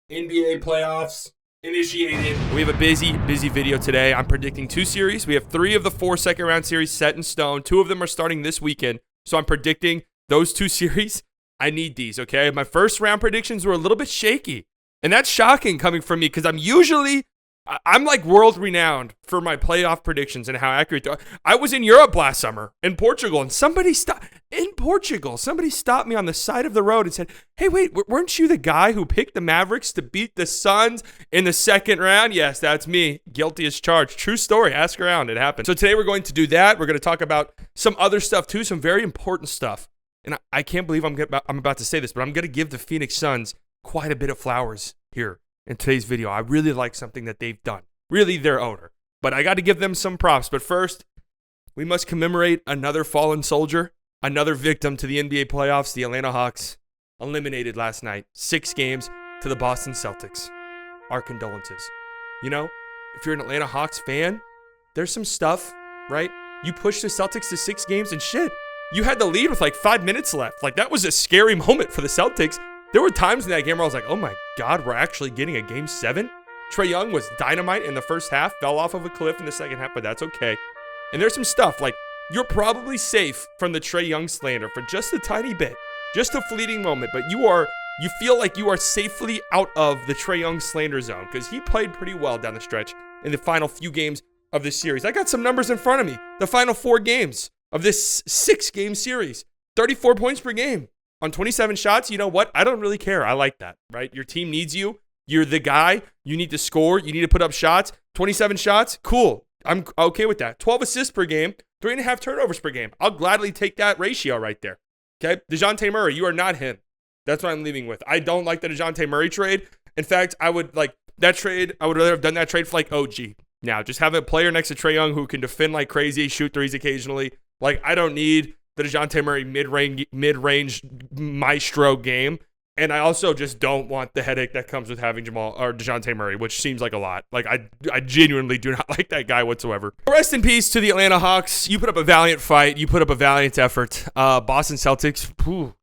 NBA playoffs initiated. We have a busy video today. I'm predicting 2 series. We have 3 of the 4 second-round series set in stone. 2 of them are starting this weekend. So I'm predicting those 2 series. I need these, okay? My first round predictions were a little bit shaky. And that's shocking coming from me because I'm like world renowned for my playoff predictions and how accurate they are. I was in Europe last summer in Portugal, and somebody stopped me on the side of the road and said, "Hey, wait, weren't you the guy who picked the Mavericks to beat the Suns in the second round?" Yes, that's me. Guilty as charged. True story. Ask around. It happened. So today we're going to do that. We're going to talk about some other stuff too, some very important stuff. And I can't believe I'm about to say this, but I'm going to give the Phoenix Suns quite a bit of flowers here in today's video. I really like something that they've done. Really, their owner. But I got to give them some props. But first, we must commemorate another fallen soldier, another victim to the NBA playoffs. The Atlanta Hawks eliminated last night, 6 games to the Boston Celtics. Our condolences. You know, if you're an Atlanta Hawks fan, there's some stuff, right? You pushed the Celtics to 6 games and shit. You had the lead with like 5 minutes left. Like, that was a scary moment for the Celtics. There were times in that game where I was like, oh my God, we're actually getting a game 7? Trae Young was dynamite in the first half, fell off of a cliff in the second half, but that's okay. And there's some stuff, like, you're probably safe from the Trae Young slander for just a tiny bit, just a fleeting moment, but you feel like you are safely out of the Trae Young slander zone because he played pretty well down the stretch in the final few games of this series. I got some numbers in front of me. The final 4 games of this 6-game series, 34 points per game. On 27 shots, you know what? I don't really care. I like that, right? Your team needs you. You're the guy. You need to score. You need to put up shots. 27 shots, cool. I'm okay with that. 12 assists per game, 3.5 turnovers per game. I'll gladly take that ratio right there, okay? DeJounte Murray, you are not him. That's what I'm leaving with. I don't like the DeJounte Murray trade. In fact, I would like that trade. I would rather have done that trade for like OG. Now, just have a player next to Trae Young who can defend like crazy, shoot threes occasionally. Like, I don't need the DeJounte Murray mid-range maestro game. And I also just don't want the headache that comes with having DeJounte Murray, which seems like a lot. Like, I genuinely do not like that guy whatsoever. Rest in peace to the Atlanta Hawks. You put up a valiant fight. You put up a valiant effort. Boston Celtics,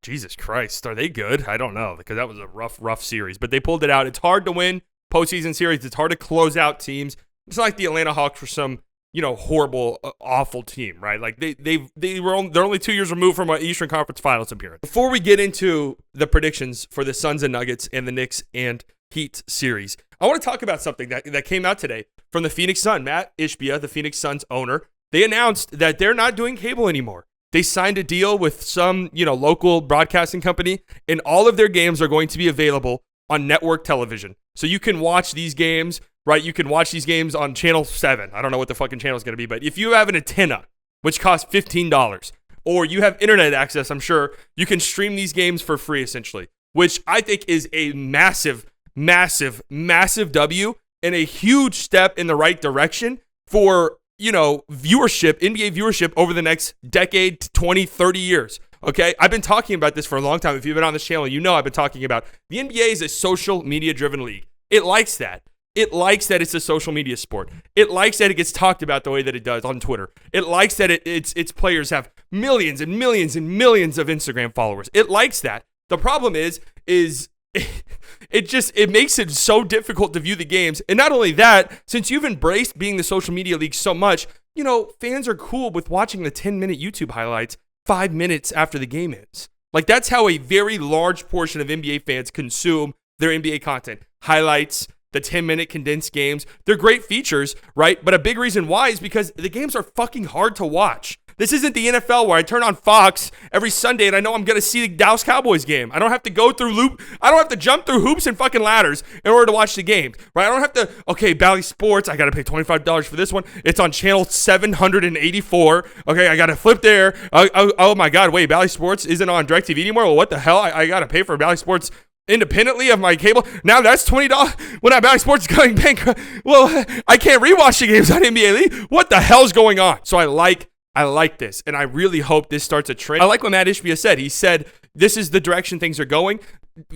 Jesus Christ, are they good? I don't know, because that was a rough series. But they pulled it out. It's hard to win postseason series. It's hard to close out teams. It's not like the Atlanta Hawks were some, horrible, awful team, right? Like they're only 2 years removed from an Eastern Conference Finals appearance. Before we get into the predictions for the Suns and Nuggets and the Knicks and Heat series, I want to talk about something that came out today from the Phoenix Sun. Matt Ishbia, the Phoenix Suns owner, they announced that they're not doing cable anymore. They signed a deal with some, local broadcasting company, and all of their games are going to be available on network television. So you can watch these games. Right, you can watch these games on Channel 7. I don't know what the fucking channel is going to be, but if you have an antenna, which costs $15, or you have internet access, I'm sure, you can stream these games for free, essentially, which I think is a massive, massive, massive W and a huge step in the right direction for, viewership, NBA viewership over the next decade, 20, 30 years. Okay, I've been talking about this for a long time. If you've been on this channel, I've been talking about the NBA is a social media-driven league. It likes that. It likes that it's a social media sport. It likes that it gets talked about the way that it does on Twitter. It likes that its players have millions and millions and millions of Instagram followers. It likes that. The problem is it makes it so difficult to view the games. And not only that, since you've embraced being the social media league so much, fans are cool with watching the 10-minute YouTube highlights 5 minutes after the game ends. Like, that's how a very large portion of NBA fans consume their NBA content. Highlights, the 10-minute condensed games. They're great features, right? But a big reason why is because the games are fucking hard to watch. This isn't the NFL where I turn on Fox every Sunday and I know I'm going to see the Dallas Cowboys game. I don't have to I don't have to jump through hoops and fucking ladders in order to watch the game, right? I don't have to, Bally Sports, I got to pay $25 for this one. It's on channel 784. Okay, I got to flip there. Oh my God, wait, Bally Sports isn't on DirecTV anymore? Well, what the hell? I got to pay for Bally Sports independently of my cable. Now that's $20 when Bally Sports is going bankrupt. Well, I can't rewatch the games on NBA League. What the hell's going on? So I like this, and I really hope this starts a trend. I like what Matt Ishbia said. He said, this is the direction things are going.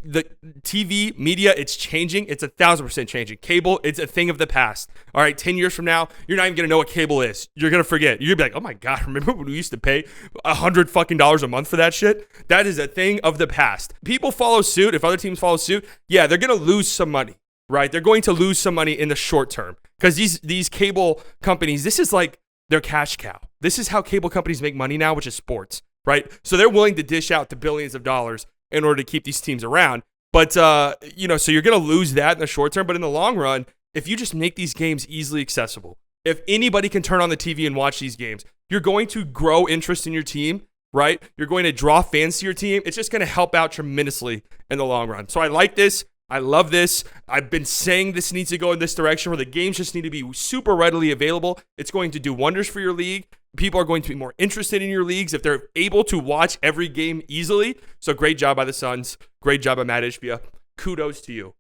The TV media, it's changing. It's 1,000% changing. Cable, it's a thing of the past. All right, 10 years from now, you're not even gonna know what cable is. You're gonna forget. You're gonna be like, oh my god, remember when we used to pay $100 a month for that shit? That is a thing of the past. People follow suit. If other teams follow suit, yeah, they're gonna lose some money, right? They're going to lose some money in the short term because these cable companies, this is like their cash cow. This is how cable companies make money now, which is sports, right? So they're willing to dish out to billions of dollars in order to keep these teams around. But, so you're going to lose that in the short term. But in the long run, if you just make these games easily accessible, if anybody can turn on the TV and watch these games, you're going to grow interest in your team, right? You're going to draw fans to your team. It's just going to help out tremendously in the long run. So I like this. I love this. I've been saying this needs to go in this direction where the games just need to be super readily available. It's going to do wonders for your league. People are going to be more interested in your leagues if they're able to watch every game easily. So great job by the Suns. Great job by Matt Ishbia. Kudos to you.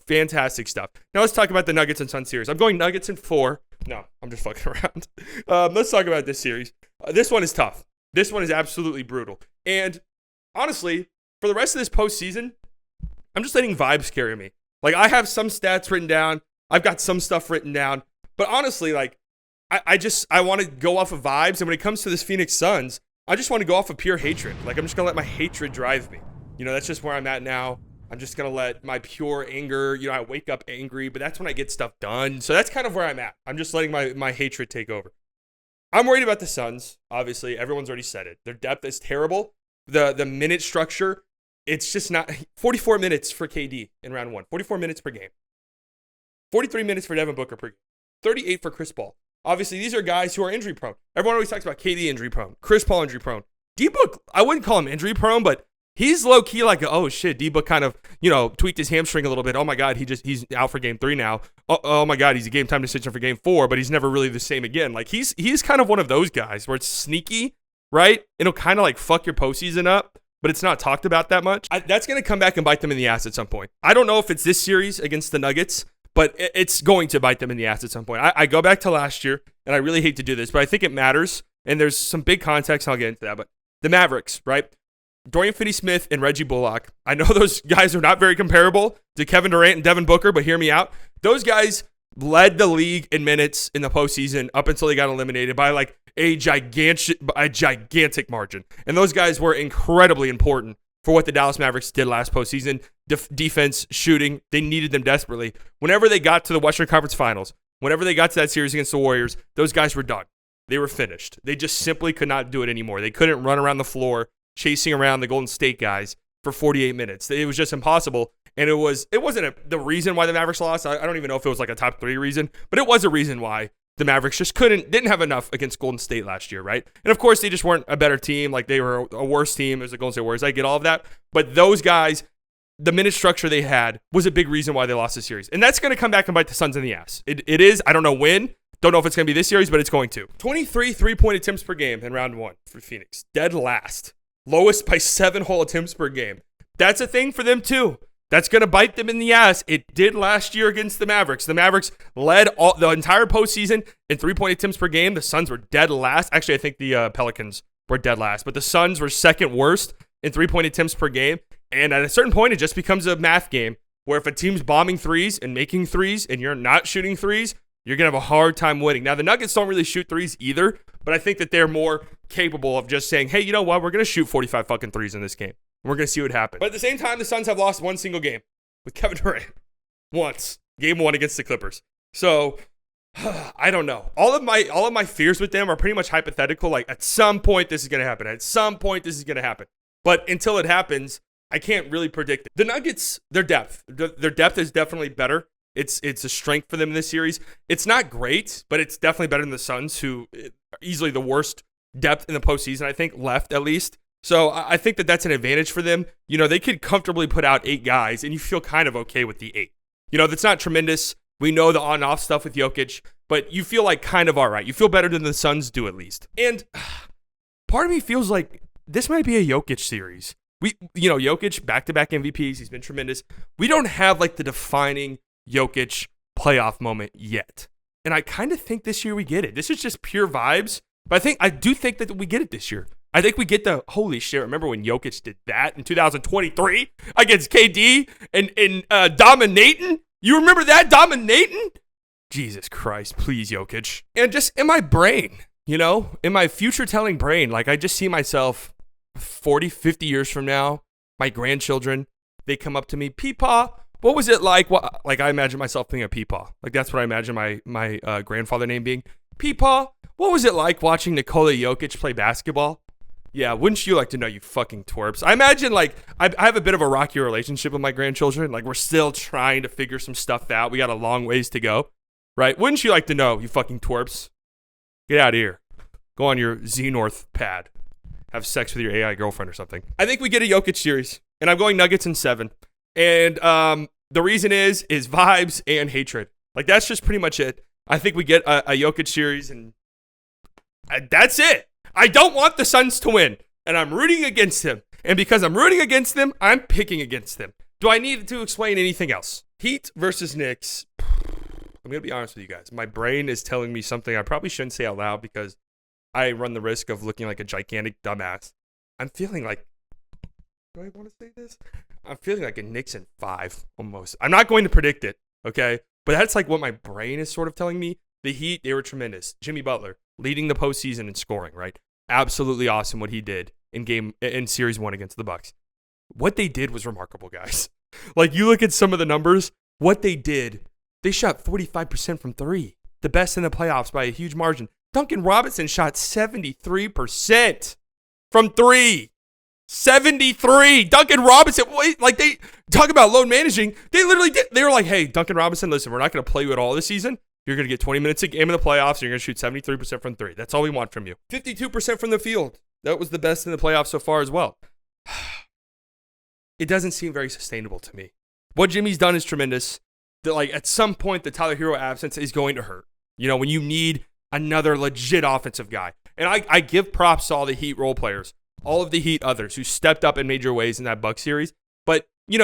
Fantastic stuff. Now let's talk about the Nuggets and Suns series. I'm going Nuggets in 4. No, I'm just fucking around. Let's talk about this series. This one is tough. This one is absolutely brutal. And honestly, for the rest of this postseason, I'm just letting vibes carry me. Like, I have some stats written down. I've got some stuff written down. But honestly, like, I want to go off of vibes. And when it comes to this Phoenix Suns, I just want to go off of pure hatred. Like, I'm just going to let my hatred drive me. That's just where I'm at now. I'm just going to let my pure anger, I wake up angry, but that's when I get stuff done. So that's kind of where I'm at. I'm just letting my hatred take over. I'm worried about the Suns. Obviously, everyone's already said it. Their depth is terrible. The minute structure, it's just not 44 minutes for KD in round 1. 44 minutes per game. 43 minutes for Devin Booker per game. 38 for Chris Paul. Obviously, these are guys who are injury prone. Everyone always talks about KD injury prone, Chris Paul injury prone. D-Book, I wouldn't call him injury prone, but he's low key like, oh shit, D-Book kind of, tweaked his hamstring a little bit. Oh my God, he's out for game 3 now. Oh my God, he's a game time decision for game 4, but he's never really the same again. Like he's kind of one of those guys where it's sneaky, right? It'll kind of like fuck your postseason up, but it's not talked about that much. That's going to come back and bite them in the ass at some point. I don't know if it's this series against the Nuggets, but it's going to bite them in the ass at some point. I go back to last year, and I really hate to do this, but I think it matters, and there's some big context, and I'll get into that. But the Mavericks, right? Dorian Finney-Smith and Reggie Bullock. I know those guys are not very comparable to Kevin Durant and Devin Booker, but hear me out. Those guys led the league in minutes in the postseason up until they got eliminated by like a gigantic margin. And those guys were incredibly important for what the Dallas Mavericks did last postseason. Defense, shooting, they needed them desperately. Whenever they got to the Western Conference Finals, whenever they got to that series against the Warriors, those guys were done. They were finished. They just simply could not do it anymore. They couldn't run around the floor chasing around the Golden State guys for 48 minutes. It was just impossible. And it wasn't the reason why the Mavericks lost. I don't even know if it was like a top 3 reason, but it was a reason why the Mavericks just didn't have enough against Golden State last year, right? And of course, they just weren't a better team. Like they were a worse team as the Golden State Warriors. I get all of that. But those guys, the minute structure they had was a big reason why they lost the series. And that's going to come back and bite the Suns in the ass. It is. I don't know when. Don't know if it's going to be this series, but it's going to. 23 3-point attempts per game in round 1 for Phoenix. Dead last. Lowest by 7 whole attempts per game. That's a thing for them too. That's going to bite them in the ass. It did last year against the Mavericks. The Mavericks led the entire postseason in 3-point attempts per game. The Suns were dead last. Actually, I think the Pelicans were dead last. But the Suns were second worst in 3-point attempts per game. And at a certain point, it just becomes a math game where if a team's bombing threes and making threes and you're not shooting threes, you're going to have a hard time winning. Now, the Nuggets don't really shoot threes either, but I think that they're more capable of just saying, hey, you know what? We're going to shoot 45 fucking threes in this game. We're going to see what happens. But at the same time, the Suns have lost one single game with Kevin Durant. Once. Game 1 against the Clippers. So, I don't know. All of my fears with them are pretty much hypothetical. Like, at some point, this is going to happen. At some point, this is going to happen. But until it happens, I can't really predict it. The Nuggets, their depth is definitely better. It's a strength for them in this series. It's not great, but it's definitely better than the Suns, who are easily the worst depth in the postseason, I think, left at least. So I think that that's an advantage for them. They could comfortably put out 8 guys, and you feel kind of okay with the 8. That's not tremendous. We know the on-off stuff with Jokic, but you feel like kind of all right. You feel better than the Suns do at least. And part of me feels like this might be a Jokic series. Jokic, back-to-back MVPs. He's been tremendous. We don't have like the defining Jokic playoff moment yet. And I kind of think this year we get it. This is just pure vibes, but I do think that we get it this year. I think we get the holy shit. Remember when Jokic did that in 2023 against KD and dominating? You remember that dominating? Jesus Christ, please, Jokic. And just in my brain, in my future telling brain, like I just see myself 40, 50 years from now, my grandchildren, they come up to me, Peepaw, what was it like? Like I imagine myself being a Peepaw. Like that's what I imagine my grandfather name being. Peepaw, what was it like watching Nikola Jokic play basketball? Yeah, wouldn't you like to know, you fucking twerps? I imagine, like, I have a bit of a rocky relationship with my grandchildren. Like, we're still trying to figure some stuff out. We got a long ways to go, right? Wouldn't you like to know, you fucking twerps? Get out of here. Go on your Xenorth pad. Have sex with your AI girlfriend or something. I think we get a Jokic series, and I'm going Nuggets in 7. And the reason is vibes and hatred. Like, that's just pretty much it. I think we get a Jokic series, and that's it. I don't want the Suns to win, and I'm rooting against them. And because I'm rooting against them, I'm picking against them. Do I need to explain anything else? Heat versus Knicks. I'm going to be honest with you guys. My brain is telling me something I probably shouldn't say out loud because I run the risk of looking like a gigantic dumbass. I'm feeling like, do I want to say this? I'm feeling like a Knicks in 5 almost. I'm not going to predict it, okay? But that's like what my brain is sort of telling me. The Heat, they were tremendous. Jimmy Butler leading the postseason in scoring, right? Absolutely awesome what he did in series 1 against the Bucks. What they did was remarkable, guys. Like, you look at some of the numbers, what they did, they shot 45% from 3. The best in the playoffs by a huge margin. Duncan Robinson shot 73% from 3. 73. Duncan Robinson, like, they talk about load managing. They literally did. They were like, hey, Duncan Robinson, listen, we're not going to play you at all this season. You're going to get 20 minutes a game in the playoffs. And you're going to shoot 73% from 3. That's all we want from you. 52% from the field. That was the best in the playoffs so far as well. It doesn't seem very sustainable to me. What Jimmy's done is tremendous. Like, at some point, the Tyler Hero absence is going to hurt. When you need another legit offensive guy. And I give props to all the Heat role players, all of the Heat others who stepped up in major ways in that Bucks series. But, I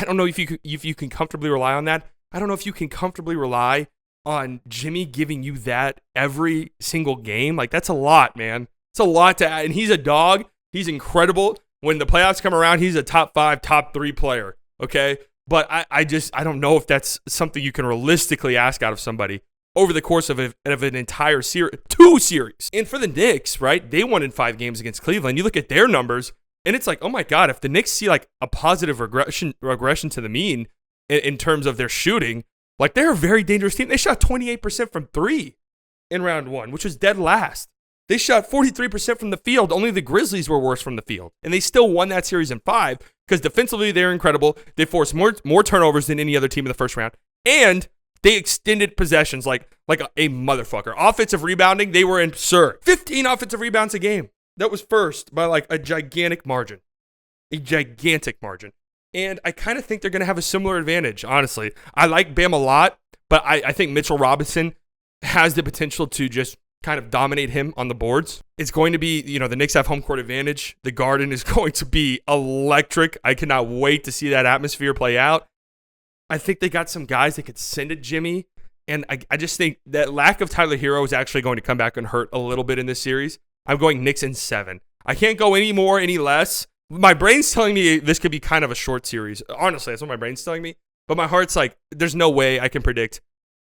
don't know if you can comfortably rely on that. I don't know if you can comfortably rely on Jimmy giving you that every single game. Like, that's a lot, man. It's a lot to add. And he's a dog. He's incredible. When the playoffs come around, he's a top 5, top 3 player, okay? But I don't know if that's something you can realistically ask out of somebody over the course of an entire series, 2 series. And for the Knicks, right, they won in 5 games against Cleveland. You look at their numbers, and it's like, oh my God, if the Knicks see like a positive regression to the mean in terms of their shooting, like, they're a very dangerous team. They shot 28% from 3 in round 1, which was dead last. They shot 43% from the field. Only the Grizzlies were worse from the field. And they still won that series in 5 because defensively they're incredible. They forced more turnovers than any other team in the first round. And they extended possessions like a motherfucker. Offensive rebounding, they were absurd. 15 offensive rebounds a game. That was first by like a gigantic margin. A gigantic margin. And I kind of think they're going to have a similar advantage, honestly. I like Bam a lot, but I think Mitchell Robinson has the potential to just kind of dominate him on the boards. It's going to be, the Knicks have home court advantage. The Garden is going to be electric. I cannot wait to see that atmosphere play out. I think they got some guys that could send at Jimmy. And I just think that lack of Tyler Hero is actually going to come back and hurt a little bit in this series. I'm going Knicks in 7. I can't go any more, any less. My brain's telling me this could be kind of a short series. Honestly, that's what my brain's telling me. But my heart's like, there's no way I can predict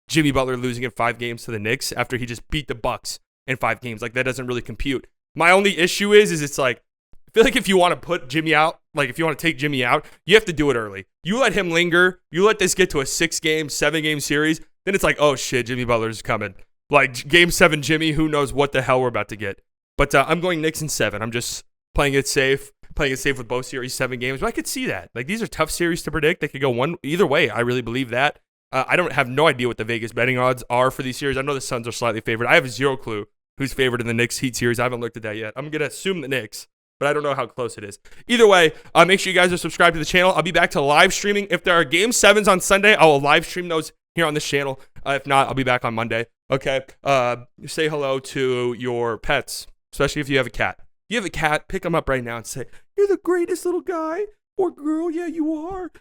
Jimmy Butler losing in 5 games to the Knicks after he just beat the Bucks in 5 games. Like, that doesn't really compute. My only issue is it's like, I feel like if you want to put Jimmy out, like if you want to take Jimmy out, you have to do it early. You let him linger. You let this get to a 6-game, 7-game series. Then it's like, oh shit, Jimmy Butler's coming. Like, game 7 Jimmy, who knows what the hell we're about to get. But I'm going Knicks in 7. I'm just playing it safe with both series, 7 games. But I could see that. Like, these are tough series to predict. They could go either way. I really believe that. I don't have no idea what the Vegas betting odds are for these series. I know the Suns are slightly favored. I have 0 clue who's favored in the Knicks Heat series. I haven't looked at that yet. I'm going to assume the Knicks, but I don't know how close it is. Either way, make sure you guys are subscribed to the channel. I'll be back to live streaming. If there are game 7s on Sunday, I will live stream those here on this channel. If not, I'll be back on Monday. Okay. Say hello to your pets, especially if you have a cat. If you have a cat, pick them up right now and say, "You're the greatest little guy or girl. Yeah, you are.